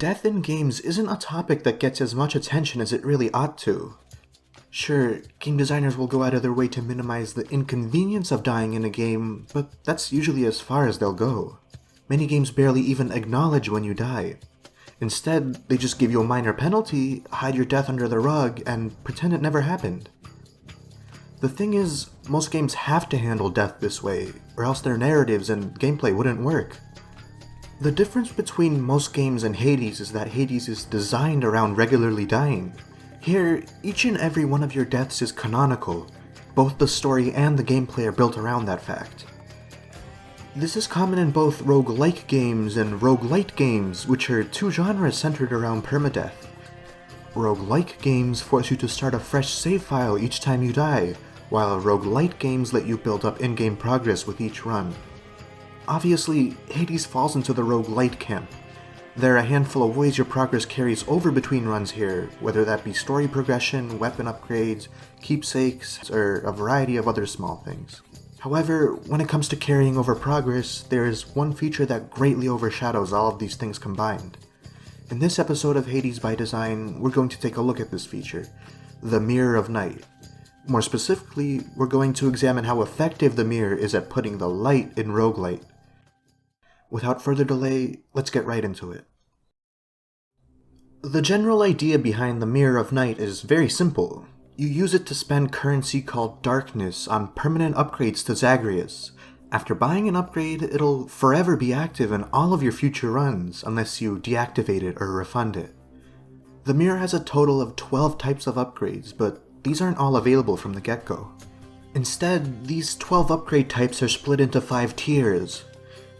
Death in games isn't a topic that gets as much attention as it really ought to. Sure, game designers will go out of their way to minimize the inconvenience of dying in a game, but that's usually as far as they'll go. Many games barely even acknowledge when you die. Instead, they just give you a minor penalty, hide your death under the rug, and pretend it never happened. The thing is, most games have to handle death this way, or else their narratives and gameplay wouldn't work. The difference between most games and Hades is that Hades is designed around regularly dying. Here, each and every one of your deaths is canonical. Both the story and the gameplay are built around that fact. This is common in both roguelike games and roguelite games, which are two genres centered around permadeath. Roguelike games force you to start a fresh save file each time you die, while roguelite games let you build up in-game progress with each run. Obviously, Hades falls into the roguelite camp. There are a handful of ways your progress carries over between runs here, whether that be story progression, weapon upgrades, keepsakes, or a variety of other small things. However, when it comes to carrying over progress, there is one feature that greatly overshadows all of these things combined. In this episode of Hades by Design, we're going to take a look at this feature, the Mirror of Night. More specifically, we're going to examine how effective the mirror is at putting the light in roguelite. Without further delay, let's get right into it. The general idea behind the Mirror of Night is very simple. You use it to spend currency called Darkness on permanent upgrades to Zagreus. After buying an upgrade, it'll forever be active in all of your future runs unless you deactivate it or refund it. The mirror has a total of 12 types of upgrades, but these aren't all available from the get-go. Instead, these 12 upgrade types are split into 5 tiers.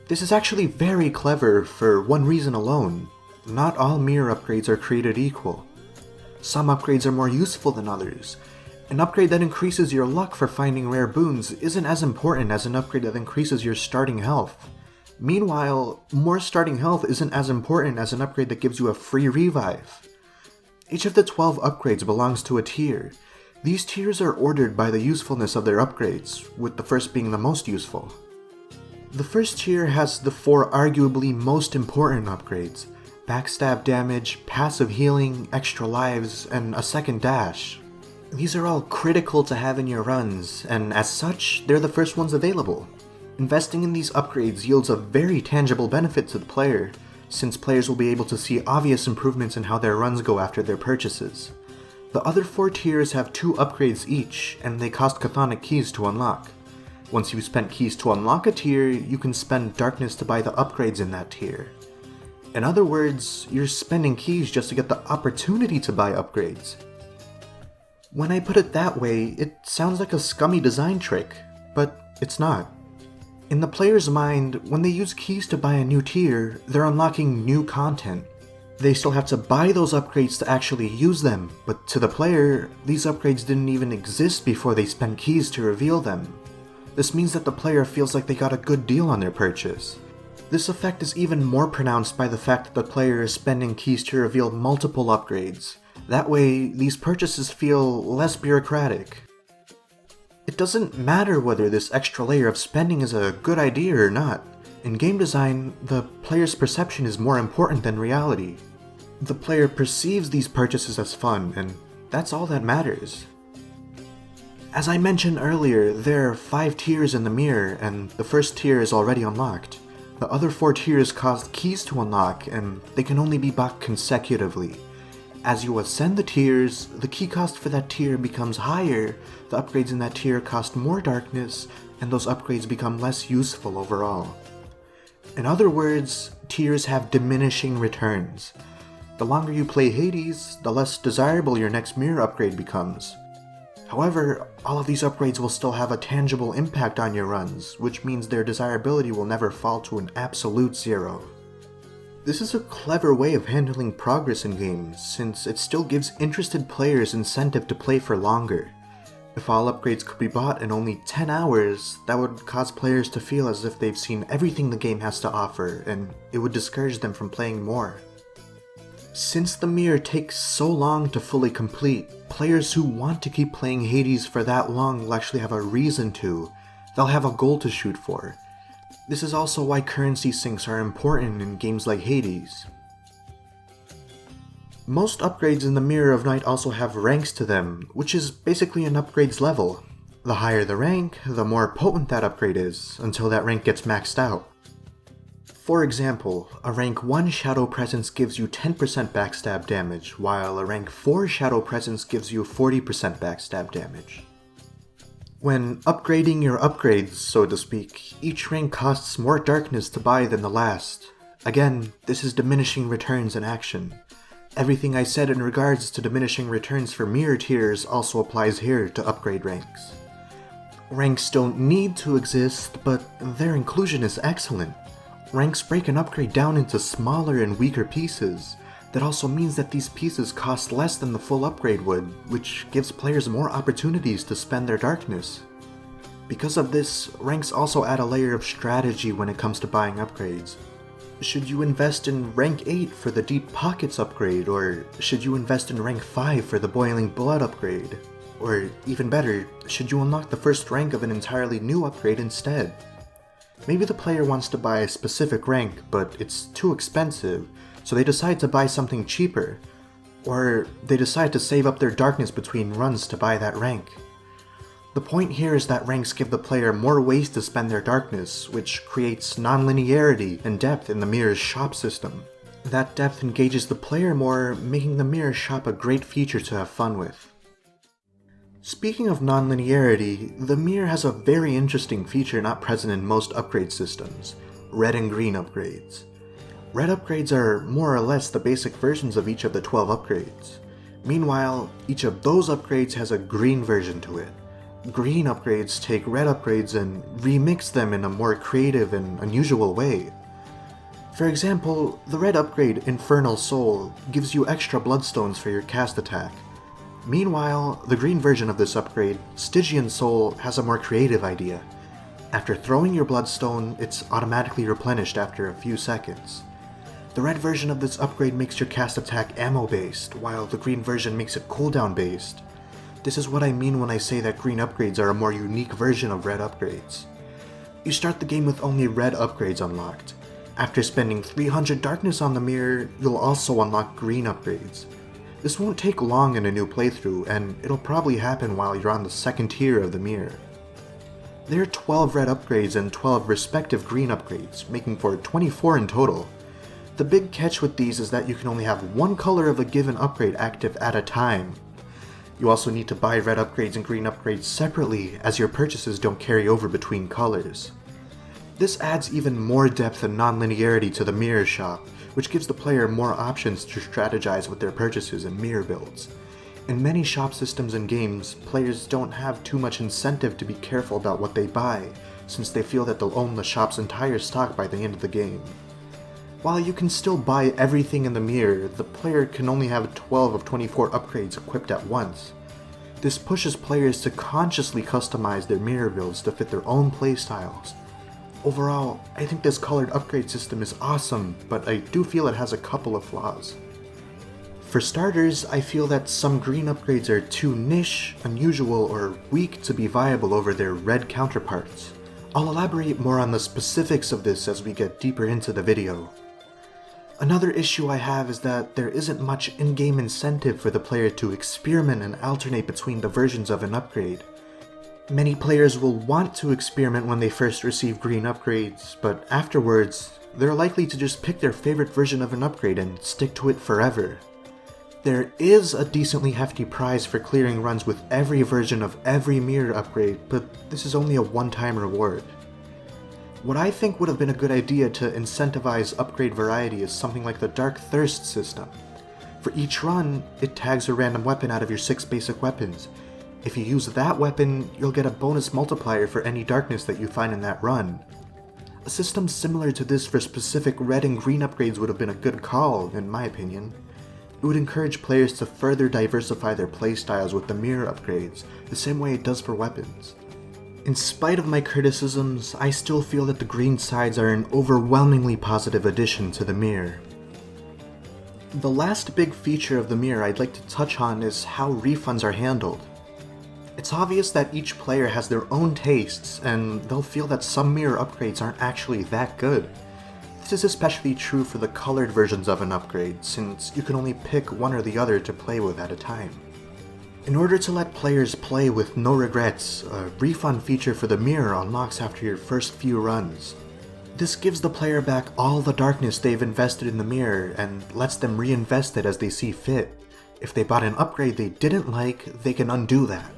This is actually very clever for one reason alone. Not all mirror upgrades are created equal. Some upgrades are more useful than others. An upgrade that increases your luck for finding rare boons isn't as important as an upgrade that increases your starting health. Meanwhile, more starting health isn't as important as an upgrade that gives you a free revive. Each of the 12 upgrades belongs to a tier. These tiers are ordered by the usefulness of their upgrades, with the first being the most useful. The first tier has the 4 arguably most important upgrades: backstab damage, passive healing, extra lives, and a second dash. These are all critical to have in your runs, and as such, they're the first ones available. Investing in these upgrades yields a very tangible benefit to the player, since players will be able to see obvious improvements in how their runs go after their purchases. The other 4 tiers have 2 upgrades each, and they cost chthonic keys to unlock. Once you've spent keys to unlock a tier, you can spend darkness to buy the upgrades in that tier. In other words, you're spending keys just to get the opportunity to buy upgrades. When I put it that way, it sounds like a scummy design trick, but it's not. In the player's mind, when they use keys to buy a new tier, they're unlocking new content. They still have to buy those upgrades to actually use them, but to the player, these upgrades didn't even exist before they spent keys to reveal them. This means that the player feels like they got a good deal on their purchase. This effect is even more pronounced by the fact that the player is spending keys to reveal multiple upgrades. That way, these purchases feel less bureaucratic. It doesn't matter whether this extra layer of spending is a good idea or not. In game design, the player's perception is more important than reality. The player perceives these purchases as fun, and that's all that matters. As I mentioned earlier, there are 5 tiers in the mirror, and the first tier is already unlocked. The other 4 tiers cost keys to unlock, and they can only be bought consecutively. As you ascend the tiers, the key cost for that tier becomes higher, the upgrades in that tier cost more darkness, and those upgrades become less useful overall. In other words, tiers have diminishing returns. The longer you play Hades, the less desirable your next mirror upgrade becomes. However, all of these upgrades will still have a tangible impact on your runs, which means their desirability will never fall to an absolute 0. This is a clever way of handling progress in games, since it still gives interested players incentive to play for longer. If all upgrades could be bought in only 10 hours, that would cause players to feel as if they've seen everything the game has to offer, and it would discourage them from playing more. Since the mirror takes so long to fully complete, players who want to keep playing Hades for that long will actually have a reason to. They'll have a goal to shoot for. This is also why currency sinks are important in games like Hades. Most upgrades in the Mirror of Night also have ranks to them, which is basically an upgrade's level. The higher the rank, the more potent that upgrade is, until that rank gets maxed out. For example, a rank 1 Shadow Presence gives you 10% backstab damage, while a rank 4 Shadow Presence gives you 40% backstab damage. When upgrading your upgrades, so to speak, each rank costs more darkness to buy than the last. Again, this is diminishing returns in action. Everything I said in regards to diminishing returns for mirror tiers also applies here to upgrade ranks. Ranks don't need to exist, but their inclusion is excellent. Ranks break an upgrade down into smaller and weaker pieces. That also means that these pieces cost less than the full upgrade would, which gives players more opportunities to spend their darkness. Because of this, ranks also add a layer of strategy when it comes to buying upgrades. Should you invest in rank 8 for the Deep Pockets upgrade, or should you invest in rank 5 for the Boiling Blood upgrade? Or even better, should you unlock the first rank of an entirely new upgrade instead? Maybe the player wants to buy a specific rank, but it's too expensive, so they decide to buy something cheaper. Or they decide to save up their darkness between runs to buy that rank. The point here is that ranks give the player more ways to spend their darkness, which creates non-linearity and depth in the mirror's shop system. That depth engages the player more, making the mirror shop a great feature to have fun with. Speaking of non-linearity, the mirror has a very interesting feature not present in most upgrade systems: red and green upgrades. Red upgrades are more or less the basic versions of each of the 12 upgrades. Meanwhile, each of those upgrades has a green version to it. Green upgrades take red upgrades and remix them in a more creative and unusual way. For example, the red upgrade Infernal Soul gives you extra bloodstones for your cast attack. Meanwhile, the green version of this upgrade, Stygian Soul, has a more creative idea. After throwing your bloodstone, it's automatically replenished after a few seconds. The red version of this upgrade makes your cast attack ammo-based, while the green version makes it cooldown-based. This is what I mean when I say that green upgrades are a more unique version of red upgrades. You start the game with only red upgrades unlocked. After spending 300 darkness on the mirror, you'll also unlock green upgrades. This won't take long in a new playthrough, and it'll probably happen while you're on the second tier of the mirror. There are 12 red upgrades and 12 respective green upgrades, making for 24 in total. The big catch with these is that you can only have one color of a given upgrade active at a time. You also need to buy red upgrades and green upgrades separately, as your purchases don't carry over between colors. This adds even more depth and non-linearity to the mirror shop, which gives the player more options to strategize with their purchases and mirror builds. In many shop systems and games, players don't have too much incentive to be careful about what they buy, since they feel that they'll own the shop's entire stock by the end of the game. While you can still buy everything in the mirror, the player can only have 12 of 24 upgrades equipped at once. This pushes players to consciously customize their mirror builds to fit their own playstyles. Overall, I think this colored upgrade system is awesome, but I do feel it has a couple of flaws. For starters, I feel that some green upgrades are too niche, unusual, or weak to be viable over their red counterparts. I'll elaborate more on the specifics of this as we get deeper into the video. Another issue I have is that there isn't much in-game incentive for the player to experiment and alternate between the versions of an upgrade. Many players will want to experiment when they first receive green upgrades, but afterwards, they're likely to just pick their favorite version of an upgrade and stick to it forever. There is a decently hefty prize for clearing runs with every version of every mirror upgrade, but this is only a one-time reward. What I think would have been a good idea to incentivize upgrade variety is something like the Dark Thirst system. For each run, it tags a random weapon out of your 6 basic weapons. If you use that weapon, you'll get a bonus multiplier for any darkness that you find in that run. A system similar to this for specific red and green upgrades would have been a good call, in my opinion. It would encourage players to further diversify their playstyles with the mirror upgrades, the same way it does for weapons. In spite of my criticisms, I still feel that the green sides are an overwhelmingly positive addition to the mirror. The last big feature of the mirror I'd like to touch on is how refunds are handled. It's obvious that each player has their own tastes, and they'll feel that some mirror upgrades aren't actually that good. This is especially true for the colored versions of an upgrade, since you can only pick one or the other to play with at a time. In order to let players play with no regrets, a refund feature for the mirror unlocks after your first few runs. This gives the player back all the darkness they've invested in the mirror and lets them reinvest it as they see fit. If they bought an upgrade they didn't like, they can undo that.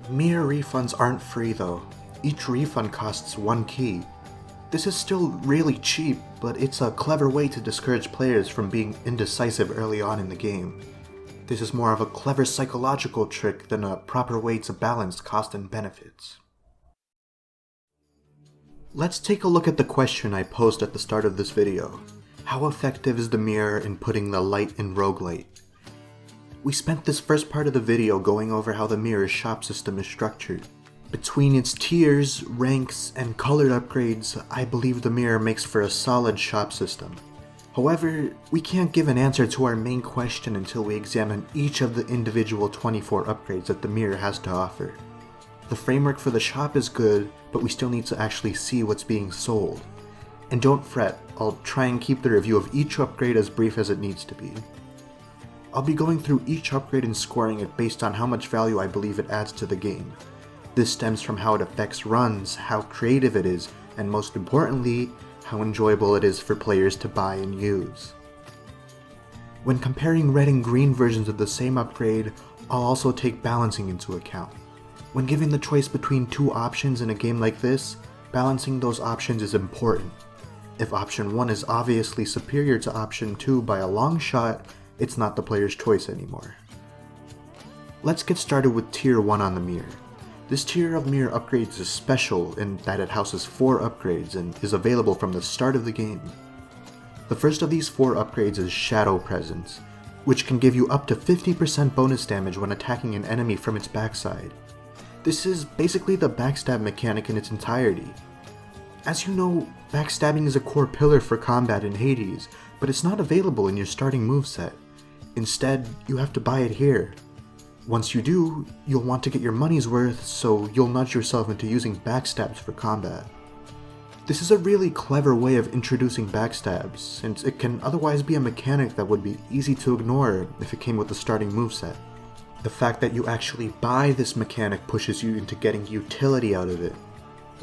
Mirror refunds aren't free though. Each refund costs 1 key. This is still really cheap, but it's a clever way to discourage players from being indecisive early on in the game. This is more of a clever psychological trick than a proper way to balance cost and benefits. Let's take a look at the question I posed at the start of this video. How effective is the mirror in putting the light in roguelite? We spent this first part of the video going over how the mirror's shop system is structured. Between its tiers, ranks, and colored upgrades, I believe the mirror makes for a solid shop system. However, we can't give an answer to our main question until we examine each of the individual 24 upgrades that the mirror has to offer. The framework for the shop is good, but we still need to actually see what's being sold. And don't fret, I'll try and keep the review of each upgrade as brief as it needs to be. I'll be going through each upgrade and scoring it based on how much value I believe it adds to the game. This stems from how it affects runs, how creative it is, and most importantly, how enjoyable it is for players to buy and use. When comparing red and green versions of the same upgrade, I'll also take balancing into account. When given the choice between two options in a game like this, balancing those options is important. If option 1 is obviously superior to option 2 by a long shot, it's not the player's choice anymore. Let's get started with tier 1 on the mirror. This tier of mirror upgrades is special in that it houses 4 upgrades and is available from the start of the game. The first of these 4 upgrades is Shadow Presence, which can give you up to 50% bonus damage when attacking an enemy from its backside. This is basically the backstab mechanic in its entirety. As you know, backstabbing is a core pillar for combat in Hades, but it's not available in your starting moveset. Instead, you have to buy it here. Once you do, you'll want to get your money's worth, so you'll nudge yourself into using backstabs for combat. This is a really clever way of introducing backstabs, since it can otherwise be a mechanic that would be easy to ignore if it came with the starting moveset. The fact that you actually buy this mechanic pushes you into getting utility out of it.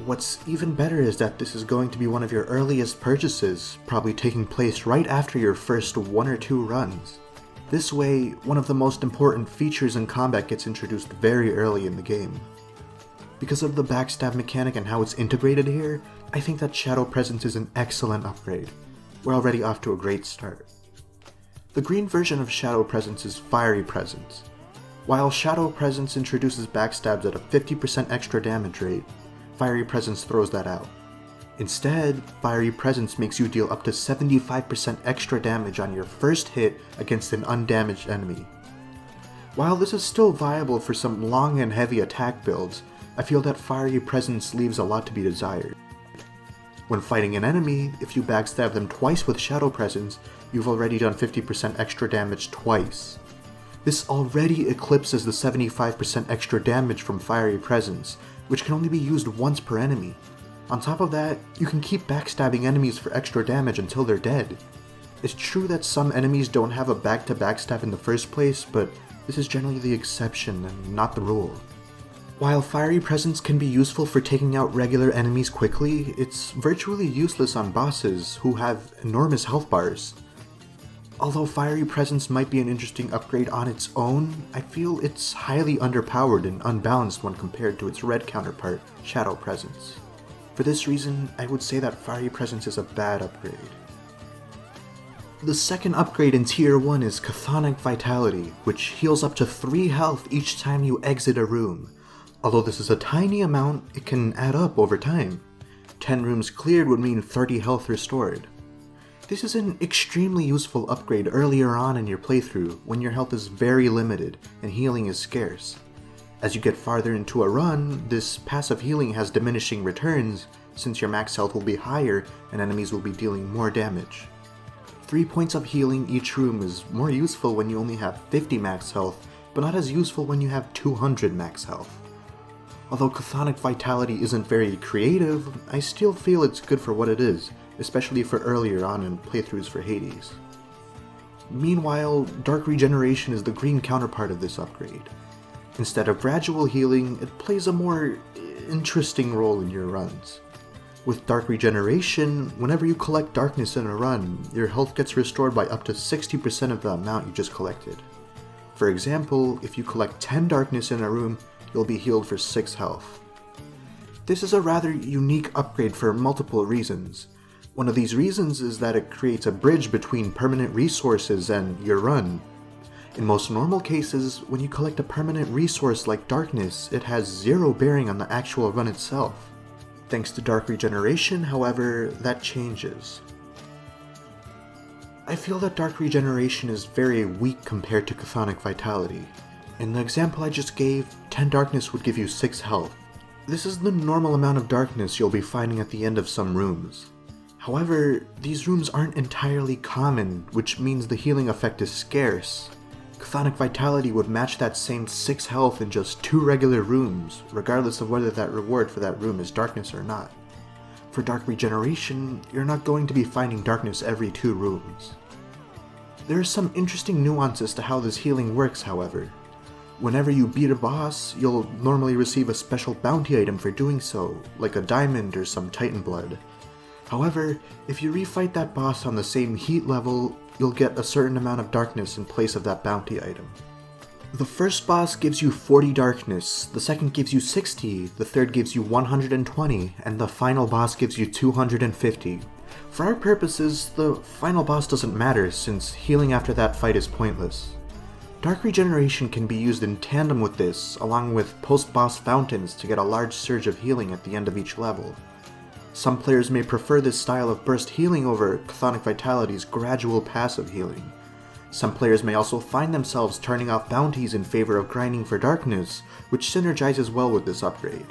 What's even better is that this is going to be one of your earliest purchases, probably taking place right after your first 1 or 2 runs. This way, one of the most important features in combat gets introduced very early in the game. Because of the backstab mechanic and how it's integrated here, I think that Shadow Presence is an excellent upgrade. We're already off to a great start. The green version of Shadow Presence is Fiery Presence. While Shadow Presence introduces backstabs at a 50% extra damage rate, Fiery Presence throws that out. Instead, Fiery Presence makes you deal up to 75% extra damage on your first hit against an undamaged enemy. While this is still viable for some long and heavy attack builds, I feel that Fiery Presence leaves a lot to be desired. When fighting an enemy, if you backstab them twice with Shadow Presence, you've already done 50% extra damage twice. This already eclipses the 75% extra damage from Fiery Presence, which can only be used once per enemy. On top of that, you can keep backstabbing enemies for extra damage until they're dead. It's true that some enemies don't have a back-to-back stab in the first place, but this is generally the exception and not the rule. While Fiery Presence can be useful for taking out regular enemies quickly, it's virtually useless on bosses who have enormous health bars. Although Fiery Presence might be an interesting upgrade on its own, I feel it's highly underpowered and unbalanced when compared to its red counterpart, Shadow Presence. For this reason, I would say that Fiery Presence is a bad upgrade. The second upgrade in Tier 1 is Chthonic Vitality, which heals up to 3 health each time you exit a room. Although this is a tiny amount, it can add up over time. 10 rooms cleared would mean 30 health restored. This is an extremely useful upgrade earlier on in your playthrough, when your health is very limited and healing is scarce. As you get farther into a run, this passive healing has diminishing returns, since your max health will be higher and enemies will be dealing more damage. 3 points of healing each room is more useful when you only have 50 max health, but not as useful when you have 200 max health. Although Chthonic Vitality isn't very creative, I still feel it's good for what it is, especially for earlier on in playthroughs for Hades. Meanwhile, Dark Regeneration is the green counterpart of this upgrade. Instead of gradual healing, it plays a more interesting role in your runs. With Dark Regeneration, whenever you collect darkness in a run, your health gets restored by up to 60% of the amount you just collected. For example, if you collect 10 darkness in a room, you'll be healed for 6 health. This is a rather unique upgrade for multiple reasons. One of these reasons is that it creates a bridge between permanent resources and your run. In most normal cases, when you collect a permanent resource like darkness, it has zero bearing on the actual run itself. Thanks to Dark Regeneration, however, that changes. I feel that Dark Regeneration is very weak compared to Chthonic Vitality. In the example I just gave, 10 darkness would give you 6 health. This is the normal amount of darkness you'll be finding at the end of some rooms. However, these rooms aren't entirely common, which means the healing effect is scarce. Chthonic Vitality would match that same 6 health in just 2 regular rooms, regardless of whether that reward for that room is darkness or not. For Dark Regeneration, you're not going to be finding darkness every 2 rooms. There are some interesting nuances to how this healing works, however. Whenever you beat a boss, you'll normally receive a special bounty item for doing so, like a diamond or some titan blood. However, if you refight that boss on the same heat level, you'll get a certain amount of darkness in place of that bounty item. The first boss gives you 40 darkness, the second gives you 60, the third gives you 120, and the final boss gives you 250. For our purposes, the final boss doesn't matter since healing after that fight is pointless. Dark Regeneration can be used in tandem with this, along with post-boss fountains to get a large surge of healing at the end of each level. Some players may prefer this style of burst healing over Chthonic Vitality's gradual passive healing. Some players may also find themselves turning off bounties in favor of grinding for darkness, which synergizes well with this upgrade.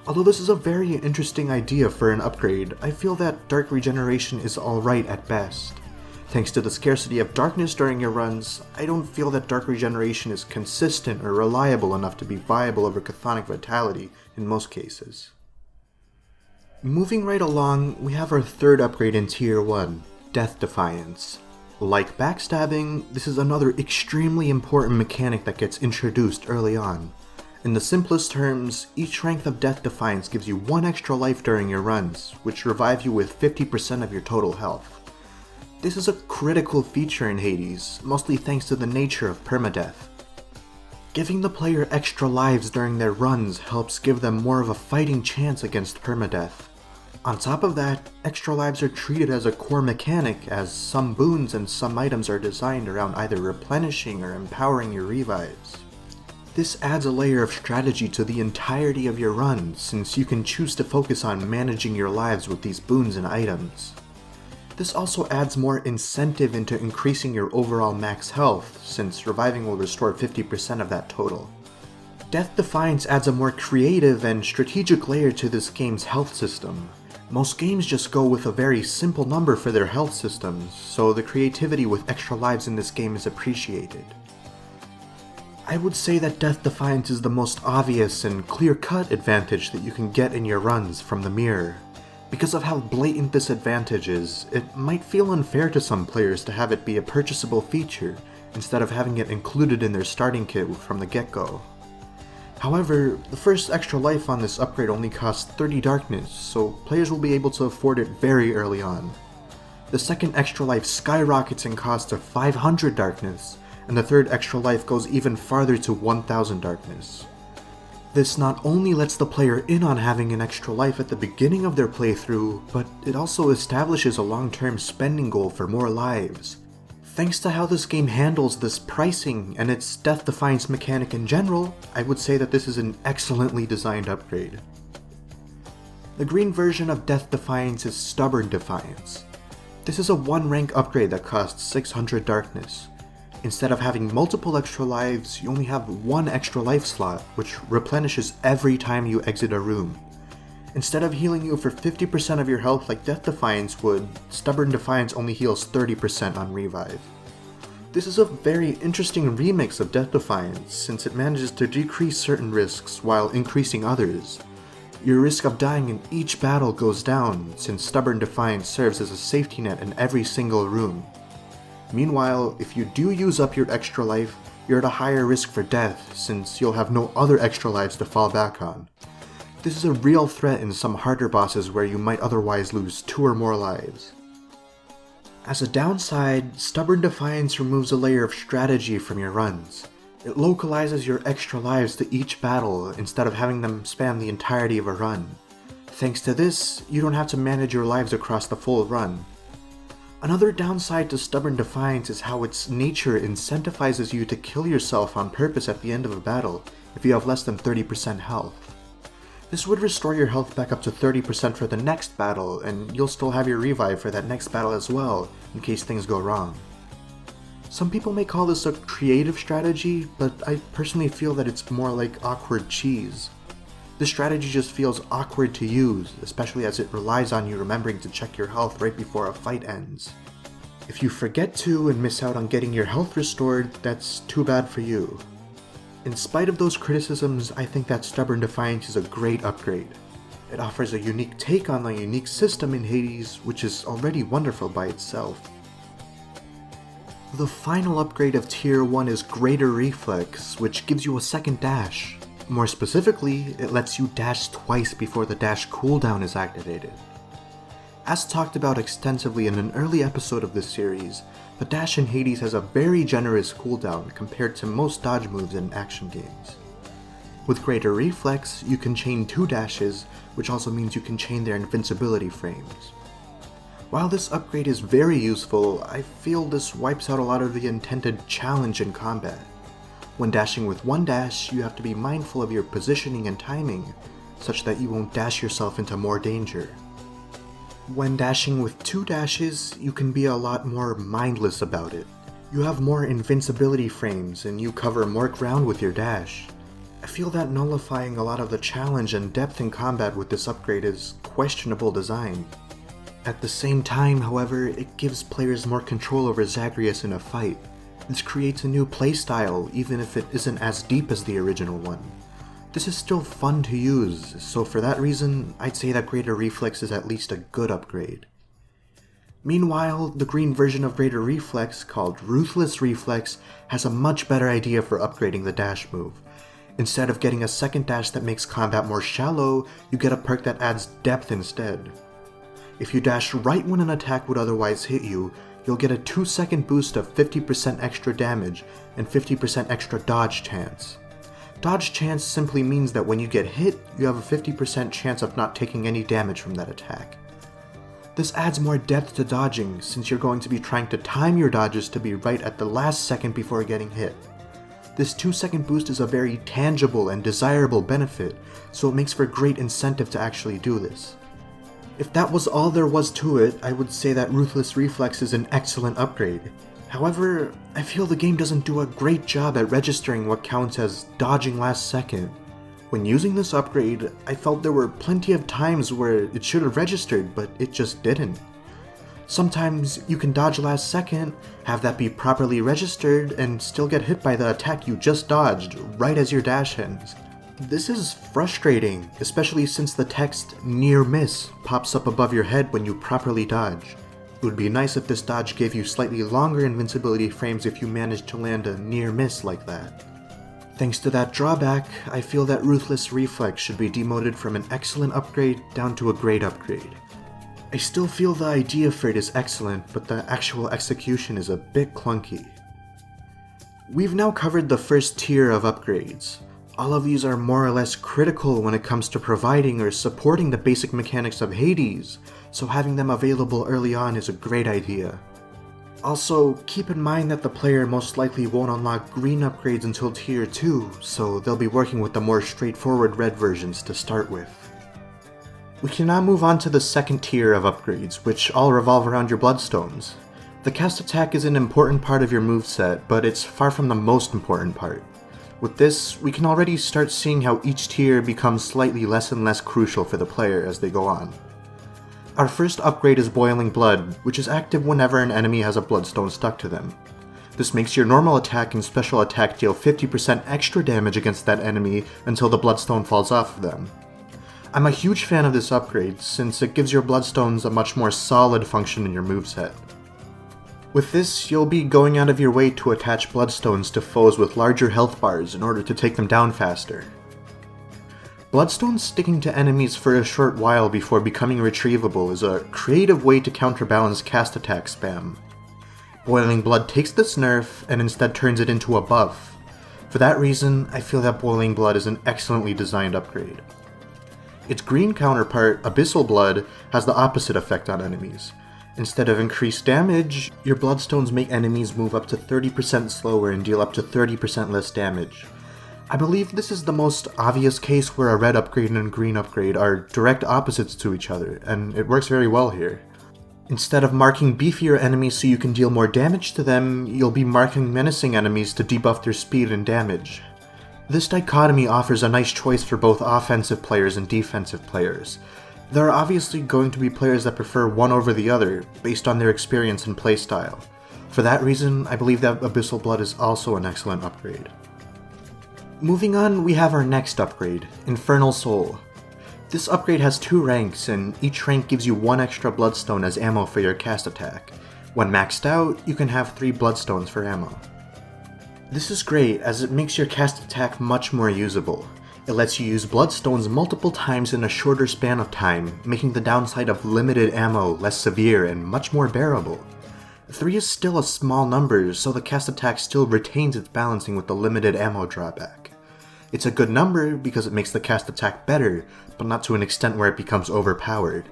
Although this is a very interesting idea for an upgrade, I feel that Dark Regeneration is alright at best. Thanks to the scarcity of darkness during your runs, I don't feel that Dark Regeneration is consistent or reliable enough to be viable over Chthonic Vitality in most cases. Moving right along, we have our third upgrade in Tier 1, Death Defiance. Like backstabbing, this is another extremely important mechanic that gets introduced early on. In the simplest terms, each rank of Death Defiance gives you 1 extra life during your runs, which revive you with 50% of your total health. This is a critical feature in Hades, mostly thanks to the nature of permadeath. Giving the player extra lives during their runs helps give them more of a fighting chance against permadeath. On top of that, extra lives are treated as a core mechanic, as some boons and some items are designed around either replenishing or empowering your revives. This adds a layer of strategy to the entirety of your run, since you can choose to focus on managing your lives with these boons and items. This also adds more incentive into increasing your overall max health, since reviving will restore 50% of that total. Death Defiance adds a more creative and strategic layer to this game's health system. Most games just go with a very simple number for their health systems, so the creativity with extra lives in this game is appreciated. I would say that Death Defiance is the most obvious and clear-cut advantage that you can get in your runs from the mirror. Because of how blatant this advantage is, it might feel unfair to some players to have it be a purchasable feature, instead of having it included in their starting kit from the get-go. However, the first extra life on this upgrade only costs 30 darkness, so players will be able to afford it very early on. The second extra life skyrockets in cost to 500 darkness, and the third extra life goes even farther to 1000 darkness. This not only lets the player in on having an extra life at the beginning of their playthrough, but it also establishes a long-term spending goal for more lives. Thanks to how this game handles this pricing and its Death Defiance mechanic in general, I would say that this is an excellently designed upgrade. The green version of Death Defiance is Stubborn Defiance. This is a 1-rank upgrade that costs 600 darkness. Instead of having multiple extra lives, you only have 1 extra life slot, which replenishes every time you exit a room. Instead of healing you for 50% of your health like Death Defiance would, Stubborn Defiance only heals 30% on revive. This is a very interesting remix of Death Defiance, since it manages to decrease certain risks while increasing others. Your risk of dying in each battle goes down, since Stubborn Defiance serves as a safety net in every single room. Meanwhile, if you do use up your extra life, you're at a higher risk for death, since you'll have no other extra lives to fall back on. This is a real threat in some harder bosses where you might otherwise lose 2 or more lives. As a downside, Stubborn Defiance removes a layer of strategy from your runs. It localizes your extra lives to each battle instead of having them span the entirety of a run. Thanks to this, you don't have to manage your lives across the full run. Another downside to Stubborn Defiance is how its nature incentivizes you to kill yourself on purpose at the end of a battle if you have less than 30% health. This would restore your health back up to 30% for the next battle, and you'll still have your revive for that next battle as well, in case things go wrong. Some people may call this a creative strategy, but I personally feel that it's more like awkward cheese. This strategy just feels awkward to use, especially as it relies on you remembering to check your health right before a fight ends. If you forget to and miss out on getting your health restored, that's too bad for you. In spite of those criticisms, I think that Stubborn Defiance is a great upgrade. It offers a unique take on the unique system in Hades, which is already wonderful by itself. The final upgrade of Tier 1 is Greater Reflex, which gives you a second dash. More specifically, it lets you dash twice before the dash cooldown is activated. As talked about extensively in an early episode of this series, the dash in Hades has a very generous cooldown compared to most dodge moves in action games. With Greater Reflex, you can chain 2 dashes, which also means you can chain their invincibility frames. While this upgrade is very useful, I feel this wipes out a lot of the intended challenge in combat. When dashing with 1 dash, you have to be mindful of your positioning and timing, such that you won't dash yourself into more danger. When dashing with 2 dashes, you can be a lot more mindless about it. You have more invincibility frames, and you cover more ground with your dash. I feel that nullifying a lot of the challenge and depth in combat with this upgrade is questionable design. At the same time, however, it gives players more control over Zagreus in a fight. This creates a new playstyle, even if it isn't as deep as the original one. This is still fun to use, so for that reason, I'd say that Greater Reflex is at least a good upgrade. Meanwhile, the green version of Greater Reflex, called Ruthless Reflex, has a much better idea for upgrading the dash move. Instead of getting a second dash that makes combat more shallow, you get a perk that adds depth instead. If you dash right when an attack would otherwise hit you, you'll get a 2-second boost of 50% extra damage and 50% extra dodge chance. Dodge chance simply means that when you get hit, you have a 50% chance of not taking any damage from that attack. This adds more depth to dodging, since you're going to be trying to time your dodges to be right at the last second before getting hit. This 2-second boost is a very tangible and desirable benefit, so it makes for great incentive to actually do this. If that was all there was to it, I would say that Ruthless Reflex is an excellent upgrade. However, I feel the game doesn't do a great job at registering what counts as dodging last second. When using this upgrade, I felt there were plenty of times where it should have registered, but it just didn't. Sometimes you can dodge last second, have that be properly registered, and still get hit by the attack you just dodged right as your dash ends. This is frustrating, especially since the text "near miss" pops up above your head when you properly dodge. It would be nice if this dodge gave you slightly longer invincibility frames if you managed to land a near miss like that. Thanks to that drawback, I feel that Ruthless Reflex should be demoted from an excellent upgrade down to a great upgrade. I still feel the idea for it is excellent, but the actual execution is a bit clunky. We've now covered the first tier of upgrades. All of these are more or less critical when it comes to providing or supporting the basic mechanics of Hades, so having them available early on is a great idea. Also, keep in mind that the player most likely won't unlock green upgrades until Tier 2, so they'll be working with the more straightforward red versions to start with. We can now move on to the second tier of upgrades, which all revolve around your bloodstones. The cast attack is an important part of your moveset, but it's far from the most important part. With this, we can already start seeing how each tier becomes slightly less and less crucial for the player as they go on. Our first upgrade is Boiling Blood, which is active whenever an enemy has a bloodstone stuck to them. This makes your normal attack and special attack deal 50% extra damage against that enemy until the bloodstone falls off of them. I'm a huge fan of this upgrade, since it gives your Bloodstones a much more solid function in your moveset. With this, you'll be going out of your way to attach Bloodstones to foes with larger health bars in order to take them down faster. Bloodstones sticking to enemies for a short while before becoming retrievable is a creative way to counterbalance cast attack spam. Boiling Blood takes this nerf and instead turns it into a buff. For that reason, I feel that Boiling Blood is an excellently designed upgrade. Its green counterpart, Abyssal Blood, has the opposite effect on enemies. Instead of increased damage, your Bloodstones make enemies move up to 30% slower and deal up to 30% less damage. I believe this is the most obvious case where a red upgrade and a green upgrade are direct opposites to each other, and it works very well here. Instead of marking beefier enemies so you can deal more damage to them, you'll be marking menacing enemies to debuff their speed and damage. This dichotomy offers a nice choice for both offensive players and defensive players. There are obviously going to be players that prefer one over the other, based on their experience and playstyle. For that reason, I believe that Abyssal Blood is also an excellent upgrade. Moving on, we have our next upgrade, Infernal Soul. This upgrade has 2 ranks, and each rank gives you 1 extra Bloodstone as ammo for your cast attack. When maxed out, you can have 3 Bloodstones for ammo. This is great, as it makes your cast attack much more usable. It lets you use Bloodstones multiple times in a shorter span of time, making the downside of limited ammo less severe and much more bearable. 3 is still a small number, so the cast attack still retains its balancing with the limited ammo drawback. It's a good number because it makes the cast attack better, but not to an extent where it becomes overpowered.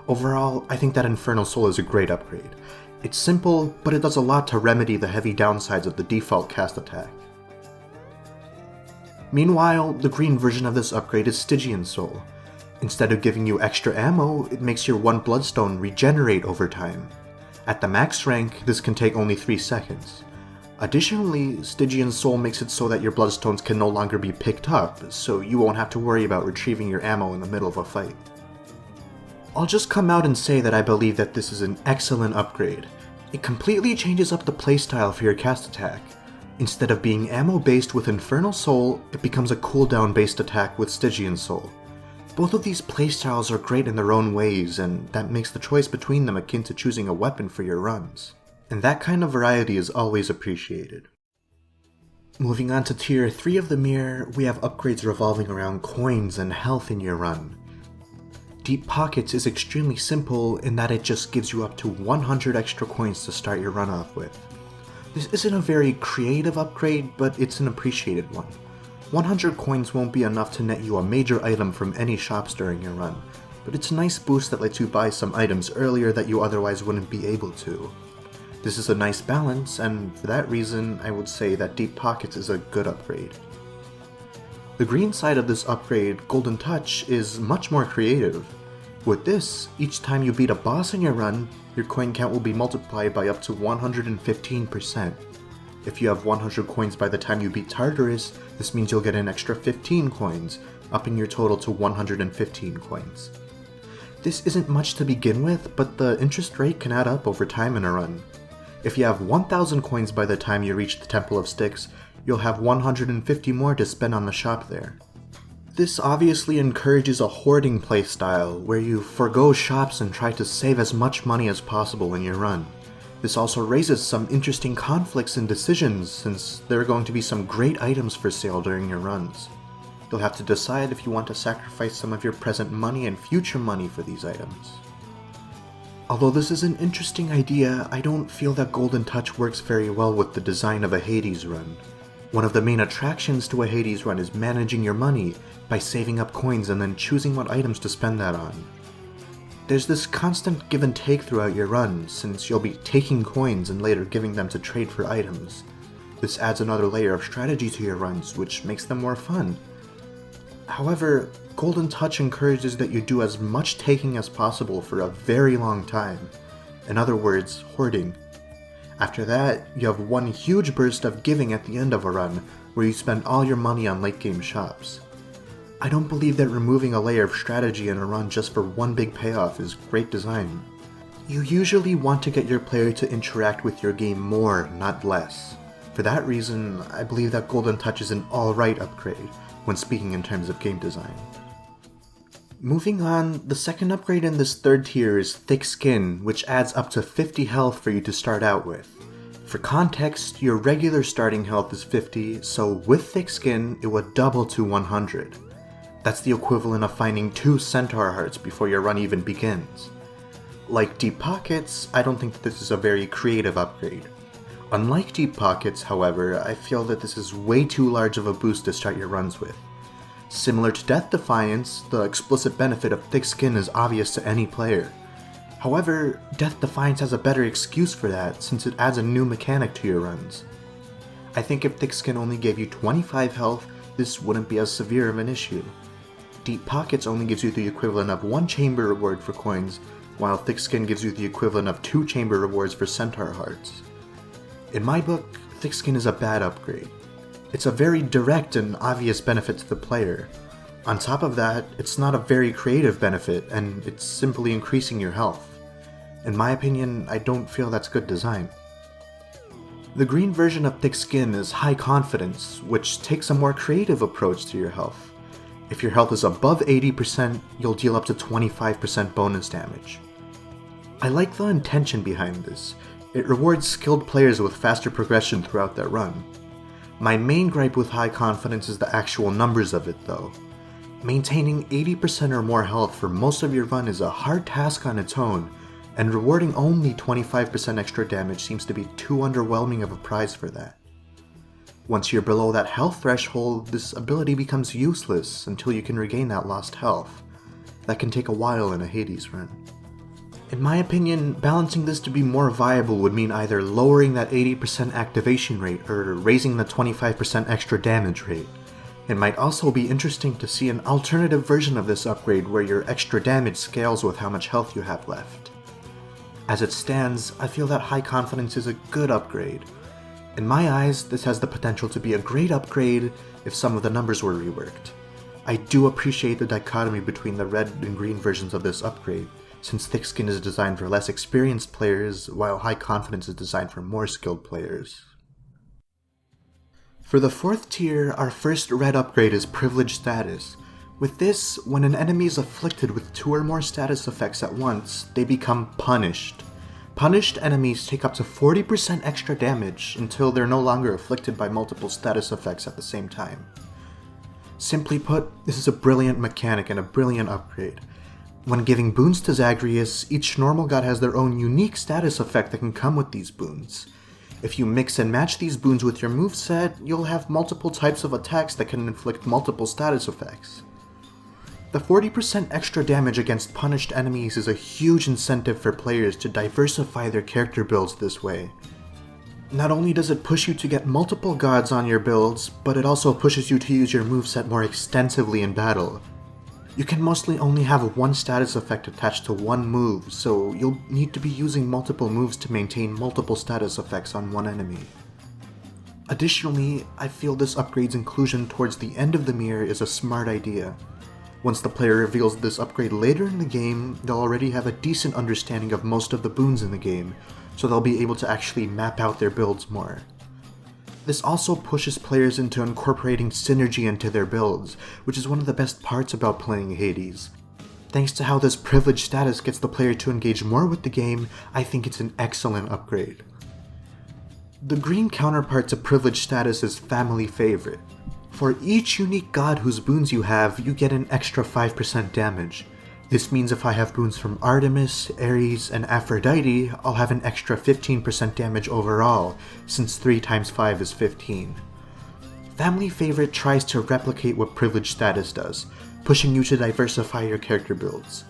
Overall, I think that Infernal Soul is a great upgrade. It's simple, but it does a lot to remedy the heavy downsides of the default cast attack. Meanwhile, the green version of this upgrade is Stygian Soul. Instead of giving you extra ammo, it makes your 1 Bloodstone regenerate over time. At the max rank, this can take only 3 seconds. Additionally, Stygian Soul makes it so that your Bloodstones can no longer be picked up, so you won't have to worry about retrieving your ammo in the middle of a fight. I'll just come out and say that I believe that this is an excellent upgrade. It completely changes up the playstyle for your cast attack. Instead of being ammo-based with Infernal Soul, it becomes a cooldown-based attack with Stygian Soul. Both of these playstyles are great in their own ways, and that makes the choice between them akin to choosing a weapon for your runs. And that kind of variety is always appreciated. Moving on to tier 3 of the mirror, we have upgrades revolving around coins and health in your run. Deep Pockets is extremely simple in that it just gives you up to 100 extra coins to start your run off with. This isn't a very creative upgrade, but it's an appreciated one. 100 coins won't be enough to net you a major item from any shops during your run, but it's a nice boost that lets you buy some items earlier that you otherwise wouldn't be able to. This is a nice balance, and for that reason, I would say that Deep Pockets is a good upgrade. The green side of this upgrade, Golden Touch, is much more creative. With this, each time you beat a boss in your run, your coin count will be multiplied by up to 115%. If you have 100 coins by the time you beat Tartarus, this means you'll get an extra 15 coins, upping your total to 115 coins. This isn't much to begin with, but the interest rate can add up over time in a run. If you have 1,000 coins by the time you reach the Temple of Styx, you'll have 150 more to spend on the shop there. This obviously encourages a hoarding playstyle, where you forgo shops and try to save as much money as possible in your run. This also raises some interesting conflicts and decisions, since there are going to be some great items for sale during your runs. You'll have to decide if you want to sacrifice some of your present money and future money for these items. Although this is an interesting idea, I don't feel that Golden Touch works very well with the design of a Hades run. One of the main attractions to a Hades run is managing your money by saving up coins and then choosing what items to spend that on. There's this constant give and take throughout your run, since you'll be taking coins and later giving them to trade for items. This adds another layer of strategy to your runs, which makes them more fun. However, Golden Touch encourages that you do as much taking as possible for a very long time. In other words, hoarding. After that, you have one huge burst of giving at the end of a run, where you spend all your money on late game shops. I don't believe that removing a layer of strategy in a run just for one big payoff is great design. You usually want to get your player to interact with your game more, not less. For that reason, I believe that Golden Touch is an alright upgrade, when speaking in terms of game design. Moving on, the second upgrade in this third tier is Thick Skin, which adds up to 50 health for you to start out with. For context, your regular starting health is 50, so with Thick Skin, it would double to 100. That's the equivalent of finding 2 Centaur Hearts before your run even begins. Like Deep Pockets, I don't think that this is a very creative upgrade. Unlike Deep Pockets, however, I feel that this is way too large of a boost to start your runs with. Similar to Death Defiance, the explicit benefit of Thick Skin is obvious to any player. However, Death Defiance has a better excuse for that since it adds a new mechanic to your runs. I think if Thick Skin only gave you 25 health, this wouldn't be as severe of an issue. Deep Pockets only gives you the equivalent of 1 chamber reward for coins, while Thick Skin gives you the equivalent of 2 chamber rewards for Centaur Hearts. In my book, Thick Skin is a bad upgrade. It's a very direct and obvious benefit to the player. On top of that, it's not a very creative benefit, and it's simply increasing your health. In my opinion, I don't feel that's good design. The green version of Thick Skin is High Confidence, which takes a more creative approach to your health. If your health is above 80%, you'll deal up to 25% bonus damage. I like the intention behind this. It rewards skilled players with faster progression throughout their run. My main gripe with High Confidence is the actual numbers of it though. Maintaining 80% or more health for most of your run is a hard task on its own, and rewarding only 25% extra damage seems to be too underwhelming of a prize for that. Once you're below that health threshold, this ability becomes useless until you can regain that lost health. That can take a while in a Hades run. In my opinion, balancing this to be more viable would mean either lowering that 80% activation rate or raising the 25% extra damage rate. It might also be interesting to see an alternative version of this upgrade where your extra damage scales with how much health you have left. As it stands, I feel that High Confidence is a good upgrade. In my eyes, this has the potential to be a great upgrade if some of the numbers were reworked. I do appreciate the dichotomy between the red and green versions of this upgrade, since Thick Skin is designed for less experienced players, while High Confidence is designed for more skilled players. For the fourth tier, our first red upgrade is Privileged Status. With this, when an enemy is afflicted with 2 or more status effects at once, they become punished. Punished enemies take up to 40% extra damage until they're no longer afflicted by multiple status effects at the same time. Simply put, this is a brilliant mechanic and a brilliant upgrade. When giving boons to Zagreus, each normal god has their own unique status effect that can come with these boons. If you mix and match these boons with your moveset, you'll have multiple types of attacks that can inflict multiple status effects. The 40% extra damage against punished enemies is a huge incentive for players to diversify their character builds this way. Not only does it push you to get multiple gods on your builds, but it also pushes you to use your moveset more extensively in battle. You can mostly only have 1 status effect attached to 1 move, so you'll need to be using multiple moves to maintain multiple status effects on one enemy. Additionally, I feel this upgrade's inclusion towards the end of the mirror is a smart idea. Once the player reveals this upgrade later in the game, they'll already have a decent understanding of most of the boons in the game, so they'll be able to actually map out their builds more. This also pushes players into incorporating synergy into their builds, which is one of the best parts about playing Hades. Thanks to how this privileged status gets the player to engage more with the game, I think it's an excellent upgrade. The green counterpart to privileged status is Family Favorite. For each unique god whose boons you have, you get an extra 5% damage. This means if I have boons from Artemis, Ares, and Aphrodite, I'll have an extra 15% damage overall, since 3 times 5 is 15. Family Favorite tries to replicate what Privileged Status does, pushing you to diversify your character builds.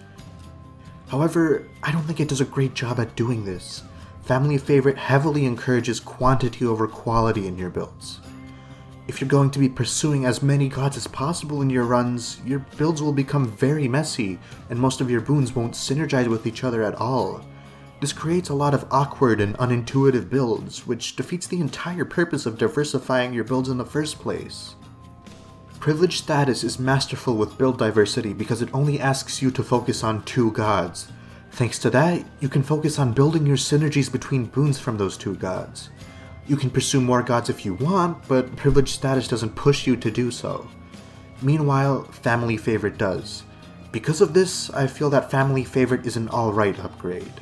However, I don't think it does a great job at doing this. Family Favorite heavily encourages quantity over quality in your builds. If you're going to be pursuing as many gods as possible in your runs, your builds will become very messy, and most of your boons won't synergize with each other at all. This creates a lot of awkward and unintuitive builds, which defeats the entire purpose of diversifying your builds in the first place. Privileged Status is masterful with build diversity because it only asks you to focus on 2 gods. Thanks to that, you can focus on building your synergies between boons from those 2 gods. You can pursue more gods if you want, but Privileged Status doesn't push you to do so. Meanwhile, Family Favorite does. Because of this, I feel that Family Favorite is an alright upgrade.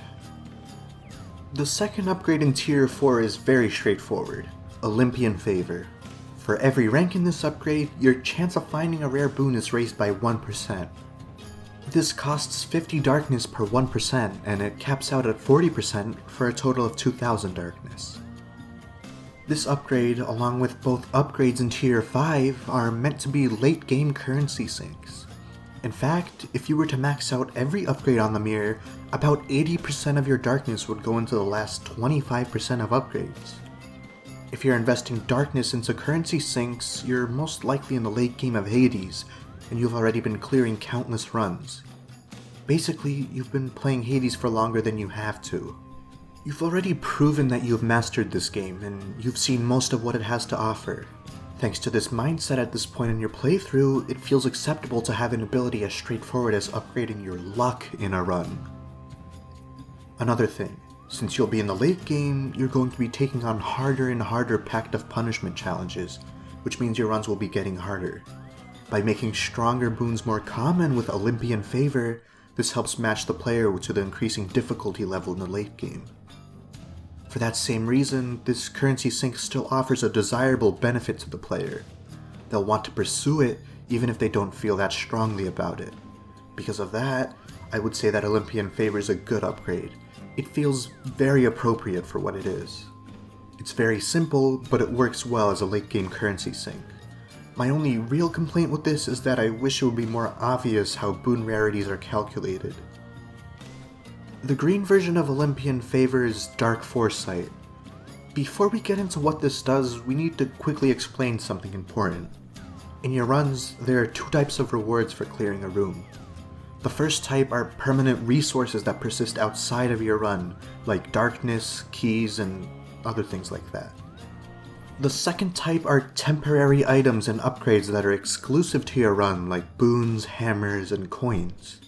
The second upgrade in Tier 4 is very straightforward, Olympian Favor. For every rank in this upgrade, your chance of finding a rare boon is raised by 1%. This costs 50 darkness per 1%, and it caps out at 40% for a total of 2000 darkness. This upgrade, along with both upgrades in Tier 5, are meant to be late game currency sinks. In fact, if you were to max out every upgrade on the mirror, about 80% of your darkness would go into the last 25% of upgrades. If you're investing darkness into currency sinks, you're most likely in the late game of Hades, and you've already been clearing countless runs. Basically, you've been playing Hades for longer than you have to. You've already proven that you've mastered this game, and you've seen most of what it has to offer. Thanks to this mindset at this point in your playthrough, it feels acceptable to have an ability as straightforward as upgrading your luck in a run. Another thing, since you'll be in the late game, you're going to be taking on harder and harder Pact of Punishment challenges, which means your runs will be getting harder. By making stronger boons more common with Olympian Favor, this helps match the player to the increasing difficulty level in the late game. For that same reason, this currency sink still offers a desirable benefit to the player. They'll want to pursue it even if they don't feel that strongly about it. Because of that, I would say that Olympian Favor is a good upgrade. It feels very appropriate for what it is. It's very simple, but it works well as a late game currency sink. My only real complaint with this is that I wish it would be more obvious how boon rarities are calculated. The green version of Olympian Favor is Dark Foresight. Before we get into what this does, we need to quickly explain something important. In your runs, there are two types of rewards for clearing a room. The first type are permanent resources that persist outside of your run, like darkness, keys, and other things like that. The second type are temporary items and upgrades that are exclusive to your run, like boons, hammers, and coins.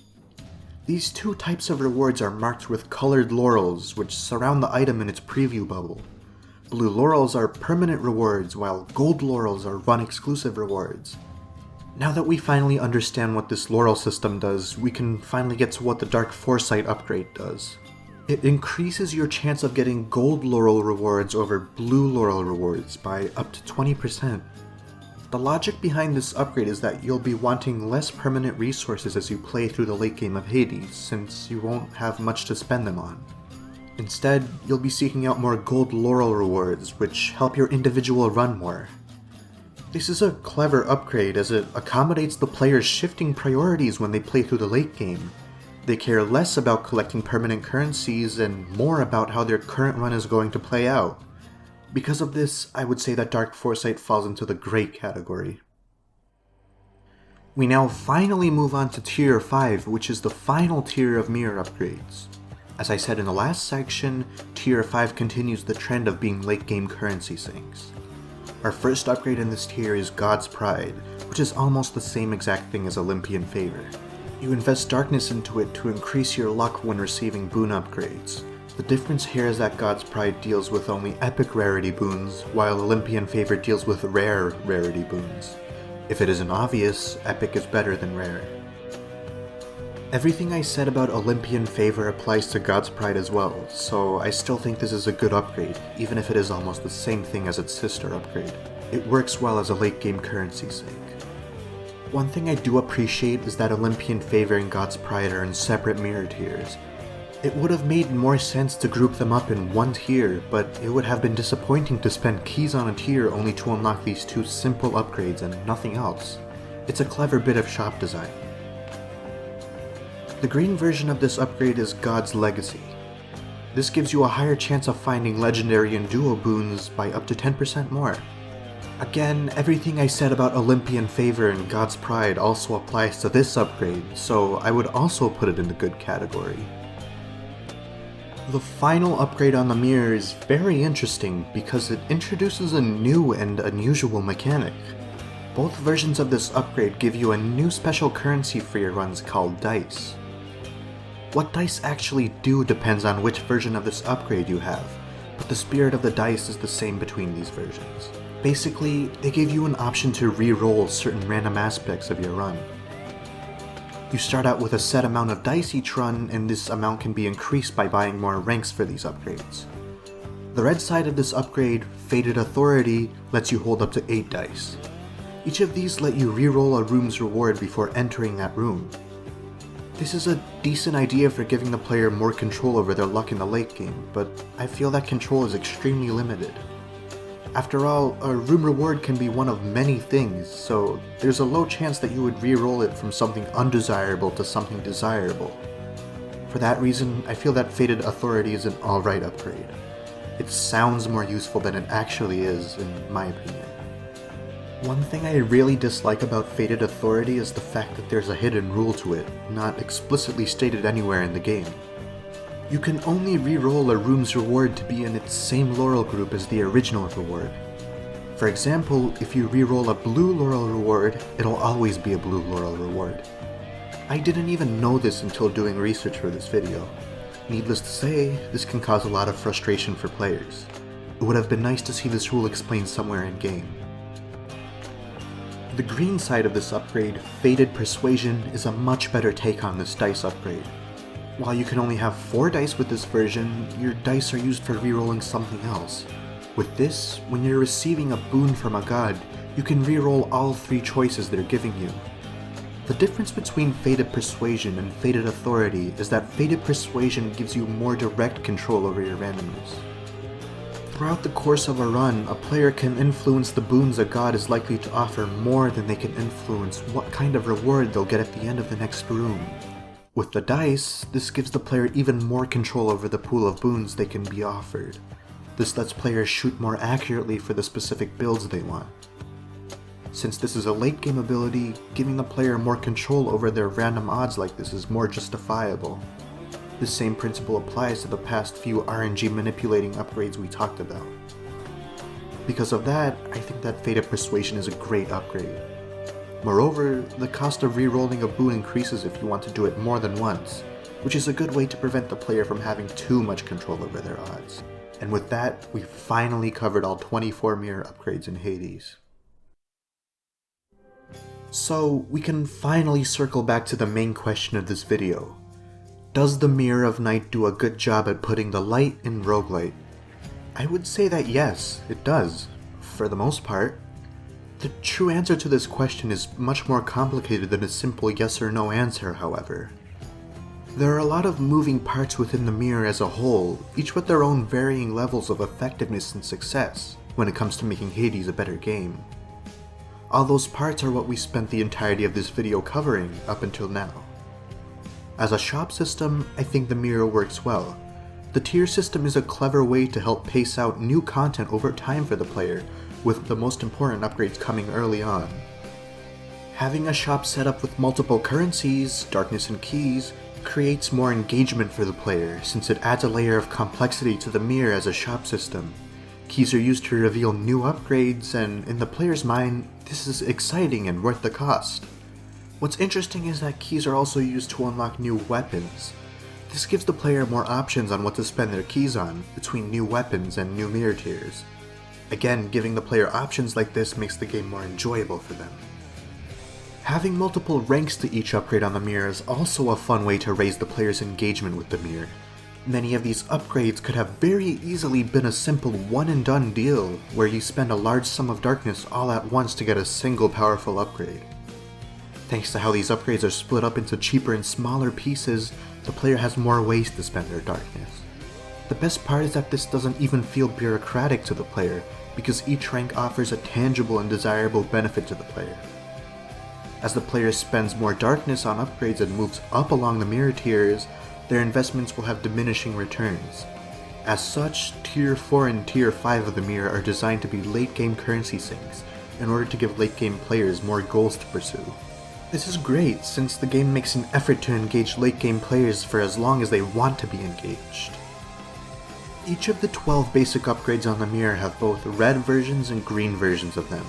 These two types of rewards are marked with colored laurels, which surround the item in its preview bubble. Blue laurels are permanent rewards, while gold laurels are run-exclusive rewards. Now that we finally understand what this laurel system does, we can finally get to what the Dark Foresight upgrade does. It increases your chance of getting gold laurel rewards over blue laurel rewards by up to 20%. The logic behind this upgrade is that you'll be wanting less permanent resources as you play through the late game of Hades, since you won't have much to spend them on. Instead, you'll be seeking out more gold laurel rewards, which help your individual run more. This is a clever upgrade as it accommodates the player's shifting priorities when they play through the late game. They care less about collecting permanent currencies and more about how their current run is going to play out. Because of this, I would say that Dark Foresight falls into the great category. We now finally move on to Tier 5, which is the final tier of mirror upgrades. As I said in the last section, Tier 5 continues the trend of being late game currency sinks. Our first upgrade in this tier is God's Pride, which is almost the same exact thing as Olympian Favor. You invest darkness into it to increase your luck when receiving boon upgrades. The difference here is that God's Pride deals with only epic rarity boons, while Olympian Favor deals with rare rarity boons. If it isn't obvious, epic is better than rare. Everything I said about Olympian Favor applies to God's Pride as well, so I still think this is a good upgrade, even if it is almost the same thing as its sister upgrade. It works well as a late game currency sink. One thing I do appreciate is that Olympian Favor and God's Pride are in separate mirror tiers. It would have made more sense to group them up in one tier, but it would have been disappointing to spend keys on a tier only to unlock these two simple upgrades and nothing else. It's a clever bit of shop design. The green version of this upgrade is God's Legacy. This gives you a higher chance of finding legendary and duo boons by up to 10% more. Again, everything I said about Olympian Favor and God's Pride also applies to this upgrade, so I would also put it in the good category. The final upgrade on the mirror is very interesting because it introduces a new and unusual mechanic. Both versions of this upgrade give you a new special currency for your runs called dice. What dice actually do depends on which version of this upgrade you have, but the spirit of the dice is the same between these versions. Basically, they give you an option to re-roll certain random aspects of your run. You start out with a set amount of dice each run, and this amount can be increased by buying more ranks for these upgrades. The red side of this upgrade, Fated Authority, lets you hold up to 8 dice. Each of these let you reroll a room's reward before entering that room. This is a decent idea for giving the player more control over their luck in the late game, but I feel that control is extremely limited. After all, a room reward can be one of many things, so there's a low chance that you would reroll it from something undesirable to something desirable. For that reason, I feel that Fated Authority is an alright upgrade. It sounds more useful than it actually is, in my opinion. One thing I really dislike about Fated Authority is the fact that there's a hidden rule to it, not explicitly stated anywhere in the game. You can only reroll a room's reward to be in its same laurel group as the original reward. For example, if you reroll a blue laurel reward, it'll always be a blue laurel reward. I didn't even know this until doing research for this video. Needless to say, this can cause a lot of frustration for players. It would have been nice to see this rule explained somewhere in-game. The green side of this upgrade, Fated Persuasion, is a much better take on this dice upgrade. While you can only have 4 dice with this version, your dice are used for rerolling something else. With this, when you're receiving a boon from a god, you can reroll all 3 choices they're giving you. The difference between Fated Persuasion and Fated Authority is that Fated Persuasion gives you more direct control over your randomness. Throughout the course of a run, a player can influence the boons a god is likely to offer more than they can influence what kind of reward they'll get at the end of the next room. With the dice, this gives the player even more control over the pool of boons they can be offered. This lets players shoot more accurately for the specific builds they want. Since this is a late game ability, giving the player more control over their random odds like this is more justifiable. This same principle applies to the past few RNG manipulating upgrades we talked about. Because of that, I think that Fated Persuasion is a great upgrade. Moreover, the cost of rerolling a boon increases if you want to do it more than once, which is a good way to prevent the player from having too much control over their odds. And with that, we've finally covered all 24 mirror upgrades in Hades. So, we can finally circle back to the main question of this video. Does the Mirror of Night do a good job at putting the light in roguelite? I would say that yes, it does, for the most part. The true answer to this question is much more complicated than a simple yes or no answer, however. There are a lot of moving parts within the mirror as a whole, each with their own varying levels of effectiveness and success when it comes to making Hades a better game. All those parts are what we spent the entirety of this video covering up until now. As a shop system, I think the mirror works well. The tier system is a clever way to help pace out new content over time for the player, with the most important upgrades coming early on. Having a shop set up with multiple currencies, darkness and keys, creates more engagement for the player since it adds a layer of complexity to the mirror as a shop system. Keys are used to reveal new upgrades, and in the player's mind, this is exciting and worth the cost. What's interesting is that keys are also used to unlock new weapons. This gives the player more options on what to spend their keys on between new weapons and new mirror tiers. Again, giving the player options like this makes the game more enjoyable for them. Having multiple ranks to each upgrade on the mirror is also a fun way to raise the player's engagement with the mirror. Many of these upgrades could have very easily been a simple one and done deal, where you spend a large sum of darkness all at once to get a single powerful upgrade. Thanks to how these upgrades are split up into cheaper and smaller pieces, the player has more ways to spend their darkness. The best part is that this doesn't even feel bureaucratic to the player, because each rank offers a tangible and desirable benefit to the player. As the player spends more darkness on upgrades and moves up along the mirror tiers, their investments will have diminishing returns. As such, Tier 4 and Tier 5 of the mirror are designed to be late game currency sinks, in order to give late game players more goals to pursue. This is great, since the game makes an effort to engage late game players for as long as they want to be engaged. Each of the 12 basic upgrades on the mirror have both red versions and green versions of them.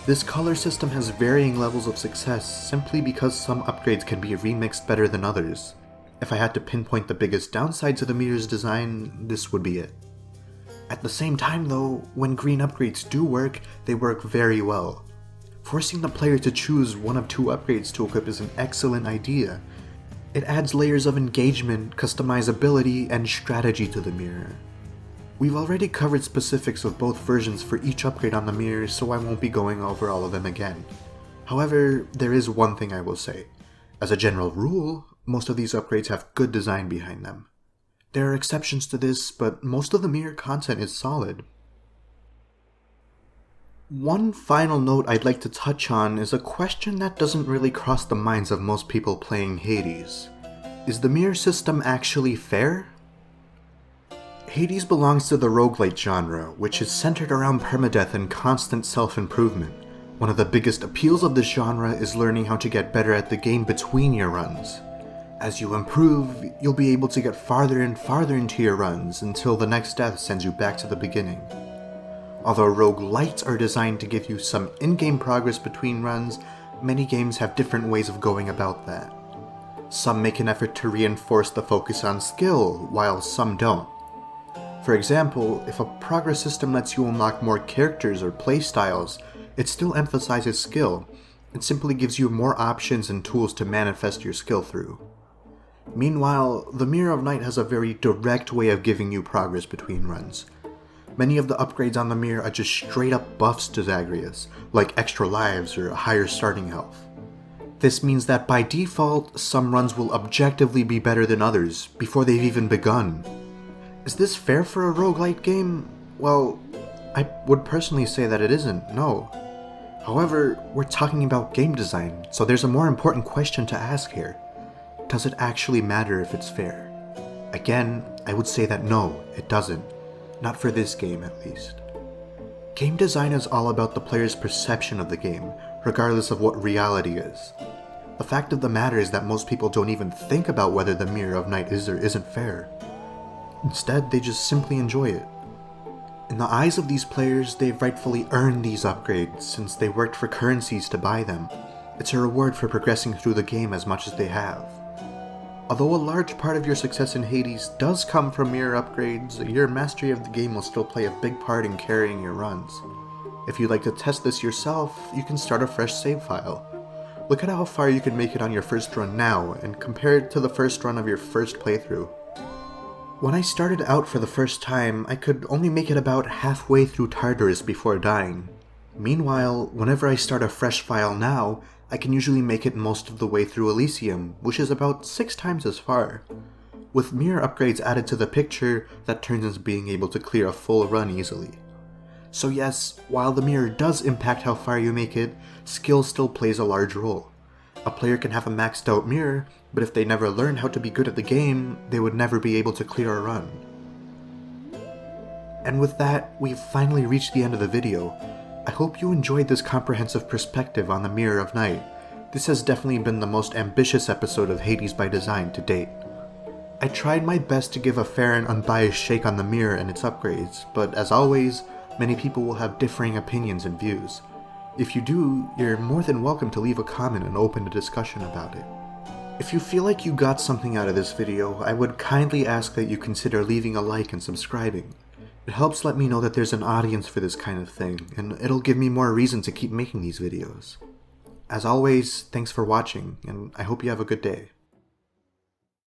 This color system has varying levels of success simply because some upgrades can be remixed better than others. If I had to pinpoint the biggest downside to the mirror's design, this would be it. At the same time though, when green upgrades do work, they work very well. Forcing the player to choose one of two upgrades to equip is an excellent idea. It adds layers of engagement, customizability, and strategy to the mirror. We've already covered specifics of both versions for each upgrade on the mirror, so I won't be going over all of them again. However, there is one thing I will say. As a general rule, most of these upgrades have good design behind them. There are exceptions to this, but most of the mirror content is solid. One final note I'd like to touch on is a question that doesn't really cross the minds of most people playing Hades. Is the mirror system actually fair? Hades belongs to the roguelite genre, which is centered around permadeath and constant self-improvement. One of the biggest appeals of this genre is learning how to get better at the game between your runs. As you improve, you'll be able to get farther and farther into your runs until the next death sends you back to the beginning. Although roguelites are designed to give you some in-game progress between runs, many games have different ways of going about that. Some make an effort to reinforce the focus on skill, while some don't. For example, if a progress system lets you unlock more characters or playstyles, it still emphasizes skill. It simply gives you more options and tools to manifest your skill through. Meanwhile, the Mirror of Night has a very direct way of giving you progress between runs. Many of the upgrades on the mirror are just straight up buffs to Zagreus, like extra lives or higher starting health. This means that by default, some runs will objectively be better than others before they've even begun. Is this fair for a roguelite game? Well, I would personally say that it isn't, no. However, we're talking about game design, so there's a more important question to ask here. Does it actually matter if it's fair? Again, I would say that no, it doesn't. Not for this game, at least. Game design is all about the player's perception of the game, regardless of what reality is. The fact of the matter is that most people don't even think about whether the Mirror of Night is or isn't fair. Instead, they just simply enjoy it. In the eyes of these players, they've rightfully earned these upgrades since they worked for currencies to buy them. It's a reward for progressing through the game as much as they have. Although a large part of your success in Hades does come from mirror upgrades, your mastery of the game will still play a big part in carrying your runs. If you'd like to test this yourself, you can start a fresh save file. Look at how far you can make it on your first run now, and compare it to the first run of your first playthrough. When I started out for the first time, I could only make it about halfway through Tartarus before dying. Meanwhile, whenever I start a fresh file now, I can usually make it most of the way through Elysium, which is about 6 times as far. With mirror upgrades added to the picture, that turns into being able to clear a full run easily. So yes, while the mirror does impact how far you make it, skill still plays a large role. A player can have a maxed out mirror, but if they never learn how to be good at the game, they would never be able to clear a run. And with that, we've finally reached the end of the video. I hope you enjoyed this comprehensive perspective on the Mirror of Night. This has definitely been the most ambitious episode of Hades by Design to date. I tried my best to give a fair and unbiased shake on the mirror and its upgrades, but as always, many people will have differing opinions and views. If you do, you're more than welcome to leave a comment and open a discussion about it. If you feel like you got something out of this video, I would kindly ask that you consider leaving a like and subscribing. It helps let me know that there's an audience for this kind of thing, and it'll give me more reason to keep making these videos. As always, thanks for watching, and I hope you have a good day.